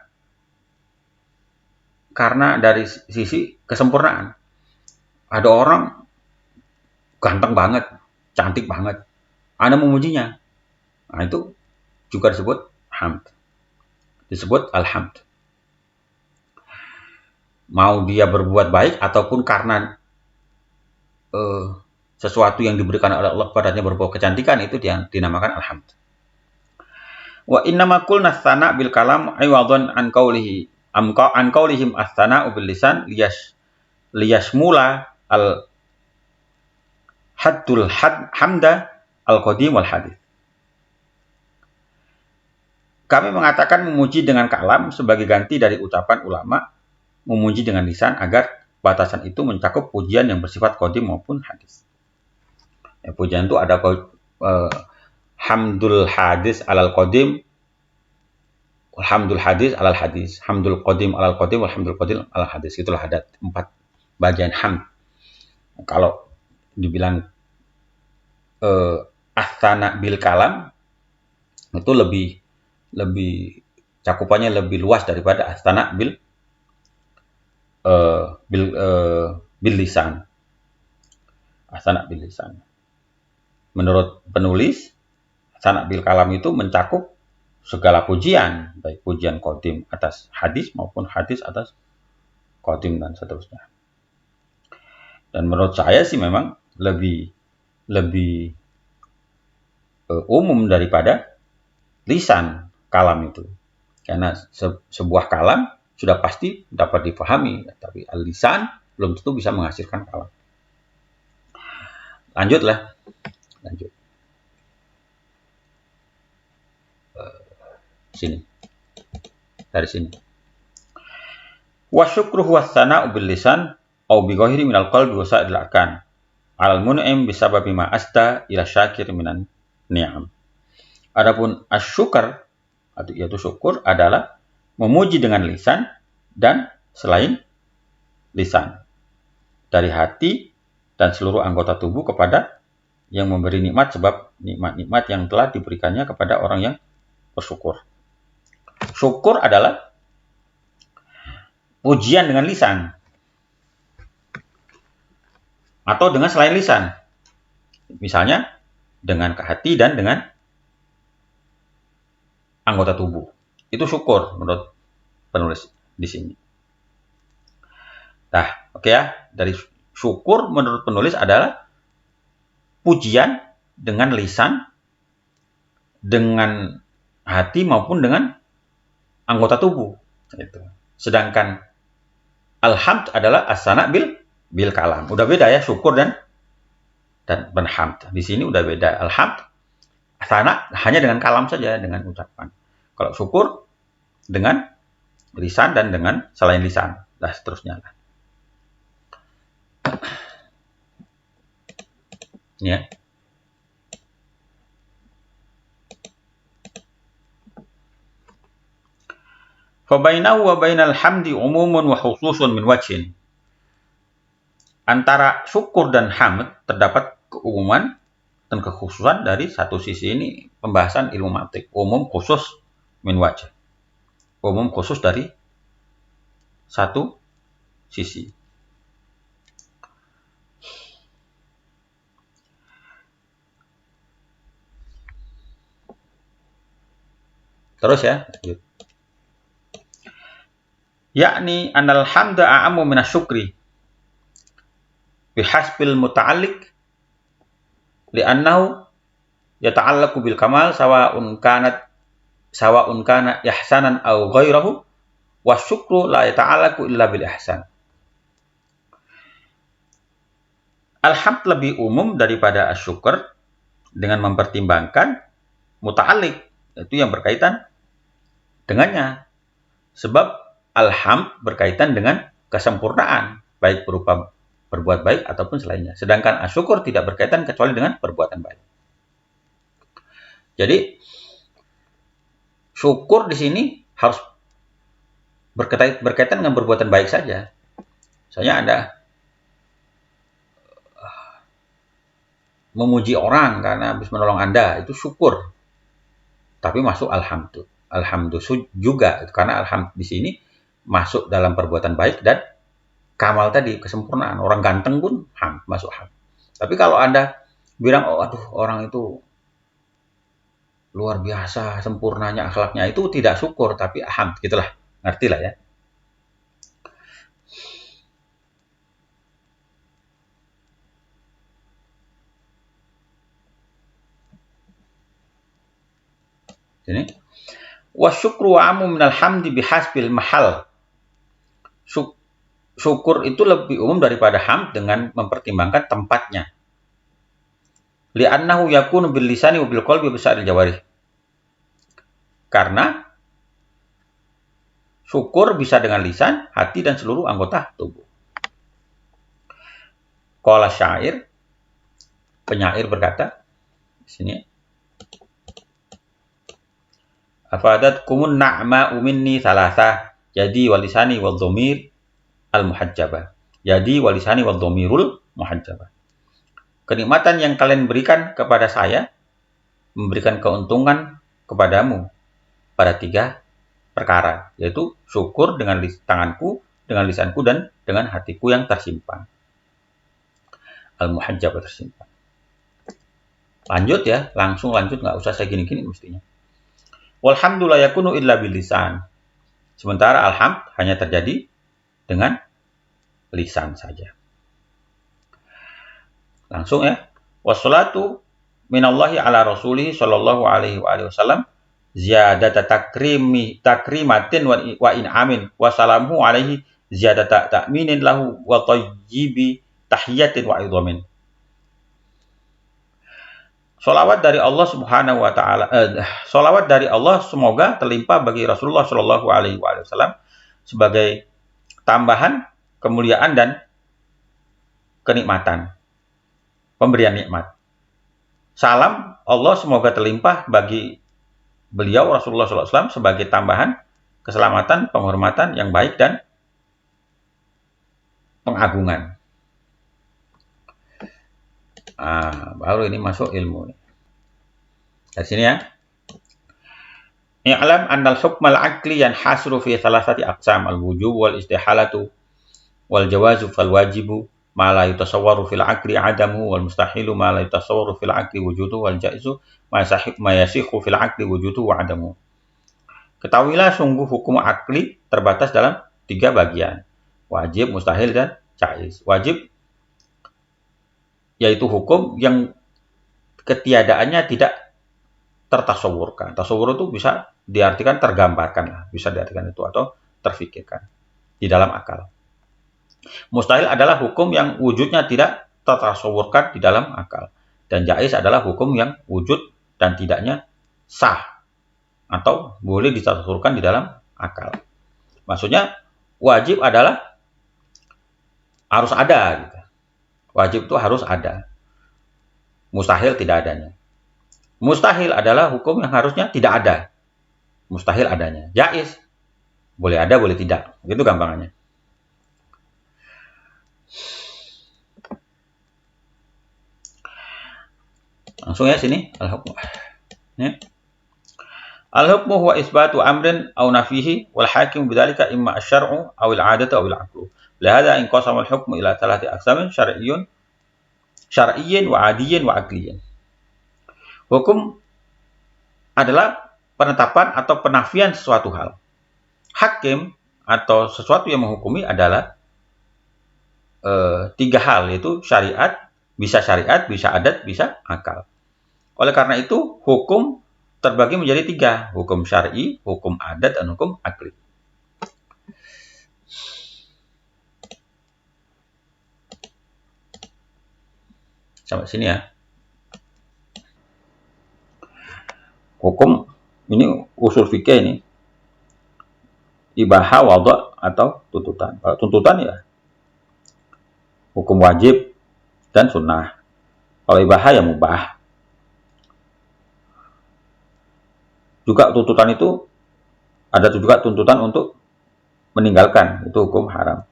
dari sisi kesempurnaan. Ada orang ganteng banget, cantik banget. Anda memujinya. Nah, itu juga disebut hamd. Disebut alhamd. Mau dia berbuat baik ataupun karena sesuatu yang diberikan oleh Allah padanya berupa kecantikan, itu dinamakan alhamd. Wa innama qulna tsana bil kalam aywadun an qaulihim as-tsana'u bil lisan liyashmula al haddul hamda al qadim wal hadith. Kami mengatakan memuji dengan kalam sebagai ganti dari ucapan ulama memuji dengan lisan agar batasan itu mencakup pujian yang bersifat qadim maupun hadis. Ya, pujian itu ada hamdul hadis alal qadim, hamdul hadis alal hadis, hamdul qadim alal qadim, hamdul qadim alal hadis. Itulah ada 4 bagian hamd. Kalau dibilang as-tsana bil kalam itu lebih cakupannya lebih luas daripada as-tsana bil lisan. As-tsana bil lisan. Menurut penulis, sana bil kalam itu mencakup segala pujian, baik pujian qadim atas hadis maupun hadis atas qadim dan seterusnya. Dan menurut saya sih memang lebih umum daripada lisan kalam itu. Karena sebuah kalam sudah pasti dapat dipahami, tapi al-lisan belum tentu bisa menghasilkan kalam. Lanjut. Sini. Dari sini. Wa syukru huwa tsana'u bil lisan aw bi ghairi minal qalbi wa sa'il arkan. Al mun'im bisababi ma asta ila syakir minan ni'am. Adapun asyukar yaitu syukur adalah memuji dengan lisan dan selain lisan, dari hati dan seluruh anggota tubuh kepada yang memberi nikmat, sebab nikmat-nikmat yang telah diberikannya kepada orang yang bersyukur. Syukur adalah pujian dengan lisan atau dengan selain lisan, misalnya dengan ke hati dan dengan anggota tubuh. Itu syukur menurut penulis di sini. Nah, oke ya, dari syukur menurut penulis adalah pujian dengan lisan, dengan hati maupun dengan anggota tubuh. Gitu. Sedangkan alhamd adalah as-sana bil kalam. Udah beda ya, syukur dan hamd. Di sini udah beda. Alhamd sana hanya dengan kalam saja, dengan ucapan. Kalau syukur dengan lisan dan dengan selain lisan, dan seterusnya. Ya. Fabainahu wa bainal hamdi umumun wa khususun min wajhin. Antara syukur dan hamd terdapat keumuman dan kekhususan dari satu sisi. Ini pembahasan ilmu mantik. Umum khusus min wajh. Umum khusus dari satu sisi. Terus ya. Yakni anal hamda a'ammu minasyukri bihasbil muta'alliq li'annahu yata'allaqu bil kamal sawa'un kana ihsanan aw ghairahu wa syukru la yata'allaqu illa bil ihsan. Alhamd lebih umum daripada asyukur dengan mempertimbangkan muta'alliq, itu yang berkaitan dengannya. Sebab alhamd berkaitan dengan kesempurnaan, baik berupa berbuat baik ataupun selainnya. Sedangkan asyukur tidak berkaitan kecuali dengan perbuatan baik. Jadi syukur di sini harus berkaitan dengan perbuatan baik saja. Misalnya Anda memuji orang karena habis menolong Anda, itu syukur. Tapi masuk alhamd. Alhamd juga, karena alhamd di sini masuk dalam perbuatan baik dan kamal tadi, kesempurnaan. Orang ganteng pun masuk hamd. Tapi kalau Anda bilang, oh aduh orang itu luar biasa sempurnanya akhlaknya, itu tidak syukur tapi hamd, gitulah. Ngerti lah ya. Ini wa syukru amu minal hamdi bihasbil mahal. Syukur itu lebih umum daripada hamd dengan mempertimbangkan tempatnya. Li'annahu yakunu bil lisani wa bil qalbi wa bisairil jawarih. Karena syukur bisa dengan lisan, hati dan seluruh anggota tubuh. Qala syair, penyair berkata di sini, afadat kumun na'ma minni thalatha, jadi walisani wal dhamir al muhajjabah. Jadi walisani wal dhamirul muhajjabah. Kenikmatan yang kalian berikan kepada saya memberikan keuntungan kepadamu pada 3 perkara, yaitu syukur dengan tanganku, dengan lisanku, dan dengan hatiku yang tersimpan. Al muhajjabah, tersimpan. Lanjut ya, langsung lanjut, nggak usah saya gini-gini mestinya. Walhamdulillah yakunu illa bilisan. Sementara alhamd hanya terjadi dengan lisan saja. Langsung ya. Wassalatu minallahi ala rasulih sallallahu alaihi wasallam ziyadata takrimatin wa in'amin wa salamu alaihi ziyadata ta'minin lahu wa tayyibi tahiyatin wa idhamin. Salawat dari Allah Subhanahu wa taala, salawat dari Allah semoga terlimpah bagi Rasulullah Shallallahu alaihi wasallam sebagai tambahan kemuliaan dan kenikmatan, pemberian nikmat. Salam Allah semoga terlimpah bagi beliau Rasulullah Sallallahu alaihi wasallam sebagai tambahan keselamatan, penghormatan yang baik dan pengagungan. Baru ini masuk ilmu. Dari sini ya. I'lam annal hukmal aqli yanhasru fi thalathati aqsam al-wujub wal istihalatu wal jawazu fal wajibu ma la yutasawwaru fil aqli adamu wal mustahilu ma la yutasawwaru fil aqli wujudu wal jaizu ma yasihu fil aqli wujudu wa adamu. Ketahuilah sungguh hukum akli terbatas dalam 3 bagian. Wajib, mustahil dan jaiz. Wajib yaitu hukum yang ketiadaannya tidak tertasawurkan. Tasawur itu bisa diartikan tergambarkan lah, bisa diartikan itu atau terfikirkan di dalam akal. Mustahil adalah hukum yang wujudnya tidak tertasawurkan di dalam akal. Dan jaiz adalah hukum yang wujud dan tidaknya sah atau boleh ditasawurkan di dalam akal. Maksudnya wajib adalah harus ada gitu. Wajib itu harus ada. Mustahil tidak adanya. Mustahil adalah hukum yang harusnya tidak ada. Mustahil adanya. Jaiz boleh ada, boleh tidak. Begitu gampangannya. Langsung ya sini al-hukmu. Ya. Al-hukmu huwa isbatu amrin aw nafihi wal hakim bidzalika imma asy-syar'u aw al-'adatu aw al-'aqlu. Lihada inqasama al-hukmu ila 3 aqsamin syar'iyyin wa 'adiyyin wa 'aqliyyin. Hukum adalah penetapan atau penafian sesuatu hal. Hakim atau sesuatu yang menghukumi adalah 3 hal, yaitu syariat, bisa adat, bisa akal. Oleh karena itu, hukum terbagi menjadi 3, hukum syar'i, hukum adat, dan hukum akli. Sampai sini ya. Hukum ini usul fikih ini. Ibahah, wadha atau tuntutan. Kalau tuntutan ya hukum wajib dan sunnah. Kalau ibahah ya mubah. Juga tuntutan itu ada juga tuntutan untuk meninggalkan, itu hukum haram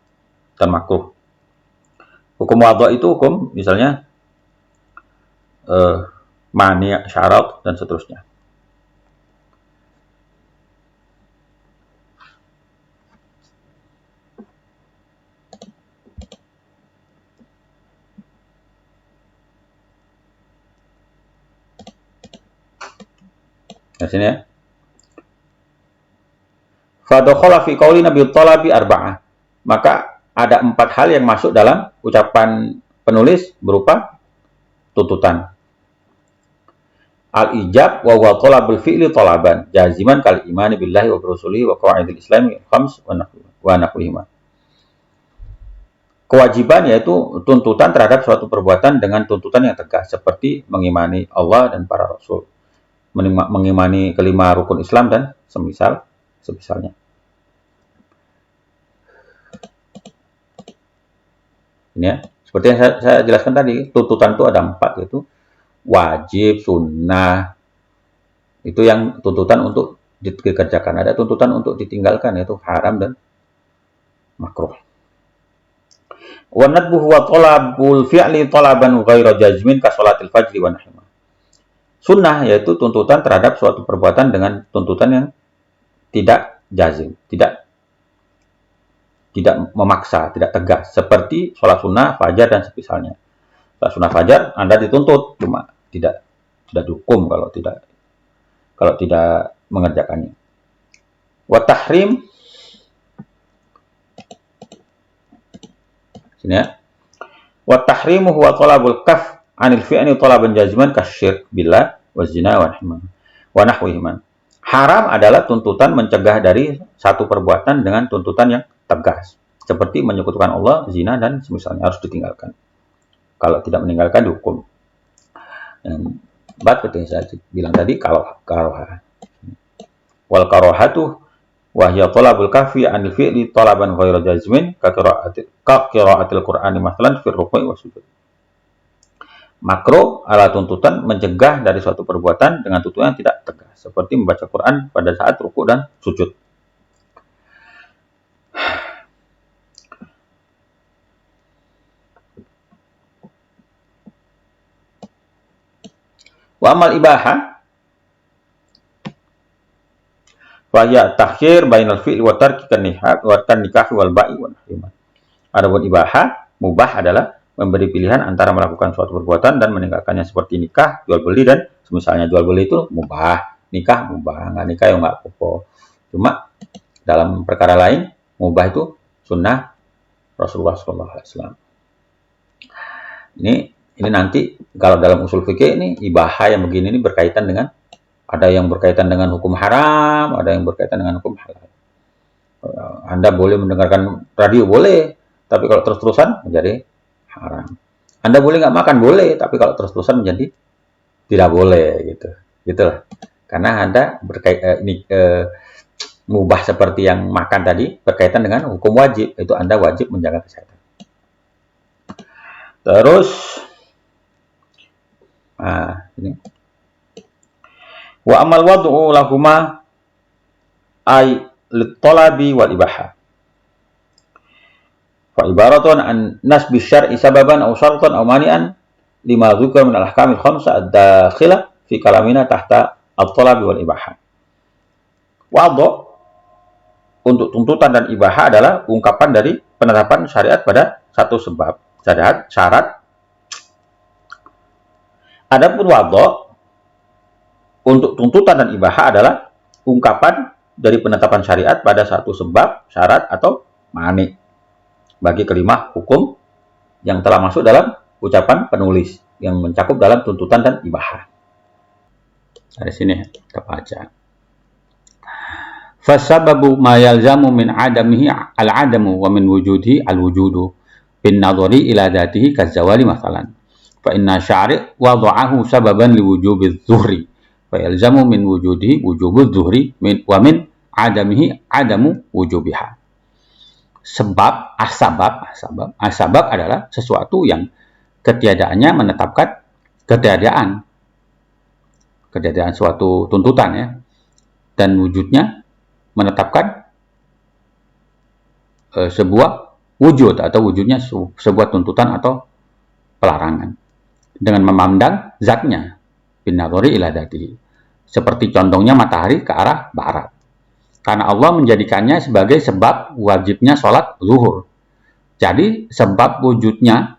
dan makruh. Hukum wadha itu hukum misalnya mani, syarat dan seterusnya. Di sini ya. Fadakhala fi qauli Nabi talabi arba'ah. Maka ada 4 hal yang masuk dalam ucapan penulis berupa tuntutan. Al-ijab wa huwa talabul fi'li talaban jaziman kal imani billahi wa rasulihi wa qawaidil islami khams wa nahwihima. Kewajiban yaitu tuntutan terhadap suatu perbuatan dengan tuntutan yang tegas seperti mengimani Allah dan para rasul, mengimani kelima rukun Islam dan semisalnya. Ini ya, seperti yang saya jelaskan tadi, tuntutan itu ada 4, yaitu wajib, sunnah, itu yang tuntutan untuk dikerjakan. Ada tuntutan untuk ditinggalkan, yaitu haram dan makruh. Wa nadbu huwa talabul fi'li talaban ghairu jazmin ka sholatil fajri wa nahma. Sunnah yaitu tuntutan terhadap suatu perbuatan dengan tuntutan yang tidak jazim, tidak memaksa, tidak tegas, seperti sholat sunnah, fajar dan semisalnya. Sholat sunnah fajar Anda dituntut, cuma tidak tidak dihukum kalau tidak mengerjakannya. Wa tahrim, sini ya. Wa tahrimu huwa talabul kaf 'anil fi'li talaban jazman kasyirk billah wa zina wa nahwihima. Haram adalah tuntutan mencegah dari satu perbuatan dengan tuntutan yang tegas, seperti menyekutukan Allah, zina dan semisalnya, harus ditinggalkan. Kalau tidak meninggalkan dihukum. Bat ketika saya bilang tadi kalau karoha. Wal karohatu wa hiya talabul kafi 'anil fi'li talaban ghairu jazmin ka qira'atil Qur'ani masalan fi ruku'i wa sujud. Makro adalah tuntutan mencegah dari suatu perbuatan dengan tuntutan yang tidak tegas, seperti membaca Quran pada saat ruku dan sujud. Wa amal ibaha wa ya takhir bainal fi'li wa tarki kan nikah wal ba'i wa nahwihima. Adapun ibaha, mubah adalah memberi pilihan antara melakukan suatu perbuatan dan meninggalkannya, seperti nikah, jual beli dan misalnya jual beli itu mubah, nikah mubah, nggak nikah ya nggak apa-apa. Cuma dalam perkara lain mubah itu sunnah Rasulullah SAW. Ini nanti kalau dalam usul fikih ini ibaha yang begini ini berkaitan dengan, ada yang berkaitan dengan hukum haram, ada yang berkaitan dengan hukum halal. Anda boleh mendengarkan radio boleh, tapi kalau terus-terusan menjadi haram. Anda boleh nggak makan boleh, tapi kalau terus-terusan menjadi tidak boleh gitu, gitulah. Karena Anda mubah seperti yang makan tadi berkaitan dengan hukum wajib, itu Anda wajib menjaga kesehatan. Terus, ini. Wa amal wad'u lahuma ay lit-talabi wal ibaha. Fa ibaratun an nasbi syar'i sababan aw syartan aw mani'an lima dzukira min al-ahkam al-khamsah ad-dakhilah fi kalamina tahta at-talab wal ibaha. Wadhu untuk tuntutan dan ibaha adalah ungkapan dari penetapan syariat pada satu sebab, syarat. Adapun wadhu untuk tuntutan dan ibaha adalah ungkapan dari penetapan syariat pada satu sebab, syarat atau mani bagi kelima hukum yang telah masuk dalam ucapan penulis yang mencakup dalam tuntutan dan ibaha. Dari sini kita baca. Fasababu ma yalzamu min adamihi al-adamu wa min wujudihi al-wujudu bin nadhari ila dhatihi kazawali masalan. Fa inna syari' wada'ahu sababan liwujubi adh-dhuhri fa yalzamu min wujudihi wujubu adh-dhuhri wa min adamihi adamu wujubiha. Sebab, asbab adalah sesuatu yang ketiadaannya menetapkan ketiadaan suatu tuntutan ya, dan wujudnya menetapkan sebuah wujud atau wujudnya sebuah tuntutan atau pelarangan dengan memandang zatnya binadhari ila dzatihi, seperti condongnya matahari ke arah barat. Karena Allah menjadikannya sebagai sebab wajibnya sholat zuhur. Jadi sebab wujudnya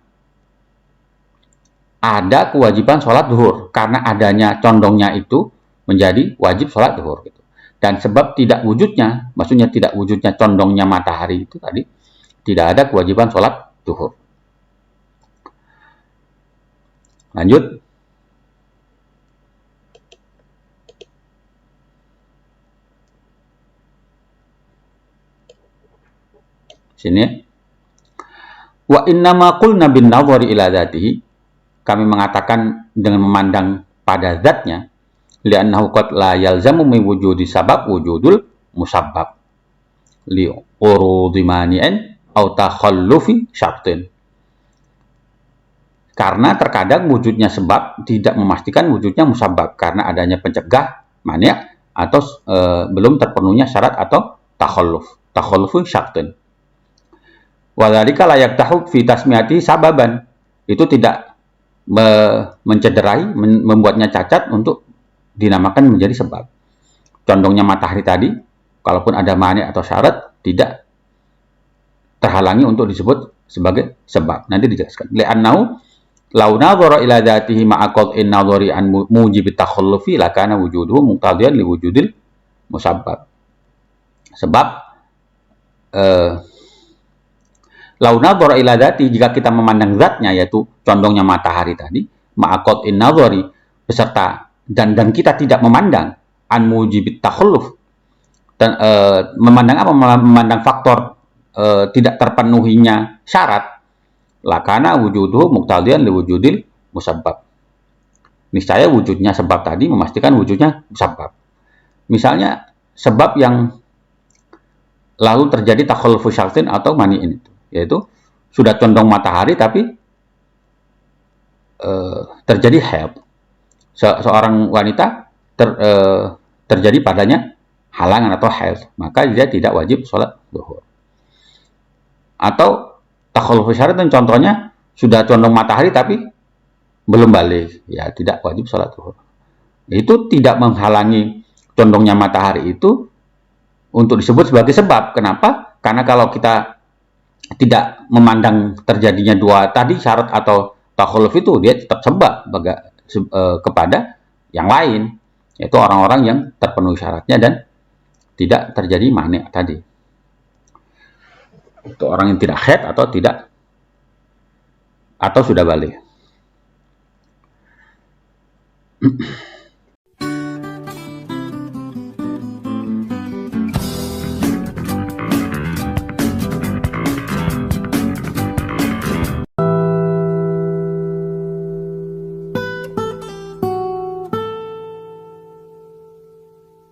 ada kewajiban sholat zuhur. Karena adanya condongnya itu menjadi wajib sholat zuhur. Gitu. Dan sebab tidak wujudnya, maksudnya tidak wujudnya condongnya matahari itu tadi, tidak ada kewajiban sholat zuhur. Lanjut. Sini. Wa innama qulna bin nadhari ila dzatihi, kami mengatakan dengan memandang pada zatnya, li'annahu qad la yalzamu min wujudi sabab wujudul musabbab li urudi mani'in aw takhallufi syartin. Karena terkadang wujudnya sebab tidak memastikan wujudnya musabbab karena adanya pencegah mani' atau belum terpenuhnya syarat atau takhallufi syartin. Wadzalika layak tahu fi tasmiyati sababan, itu tidak mencederai, membuatnya cacat untuk dinamakan menjadi sebab. Condongnya matahari tadi, kalaupun ada mani atau syarat, tidak terhalangi untuk disebut sebagai sebab. Nanti dijelaskan. Li'annahu lau nadhara ila dzatihi ma'a qat'in nadhari an mujib takhallufi lakana wujuduhu muqtadiyan li wujudil musabbab. Sebab lau nadhara ila dzatihi, jika kita memandang zatnya, yaitu condongnya matahari tadi, ma'a qat'in nadhari, beserta dan kita tidak memandang an mujib takhalluf, dan memandang apa? Memandang faktor tidak terpenuhinya syarat, lakana wujuduhu muqtadiyan li wujudil musabbab. Niscaya wujudnya sebab tadi memastikan wujudnya musabbab. Misalnya sebab yang lalu terjadi takhallufu syartin atau mani'in, yaitu sudah condong matahari tapi terjadi haid. Seorang wanita terjadi padanya halangan atau haid, maka dia tidak wajib sholat zuhur. Atau takhallufu syartin, contohnya sudah condong matahari tapi belum balik, ya tidak wajib sholat zuhur. Itu tidak menghalangi condongnya matahari itu untuk disebut sebagai sebab. Kenapa? Karena kalau kita tidak memandang terjadinya dua tadi syarat atau takhalluf, itu dia tetap sebab kepada yang lain, yaitu orang-orang yang terpenuhi syaratnya dan tidak terjadi mani' tadi. Itu orang yang tidak haid atau tidak, atau sudah balik.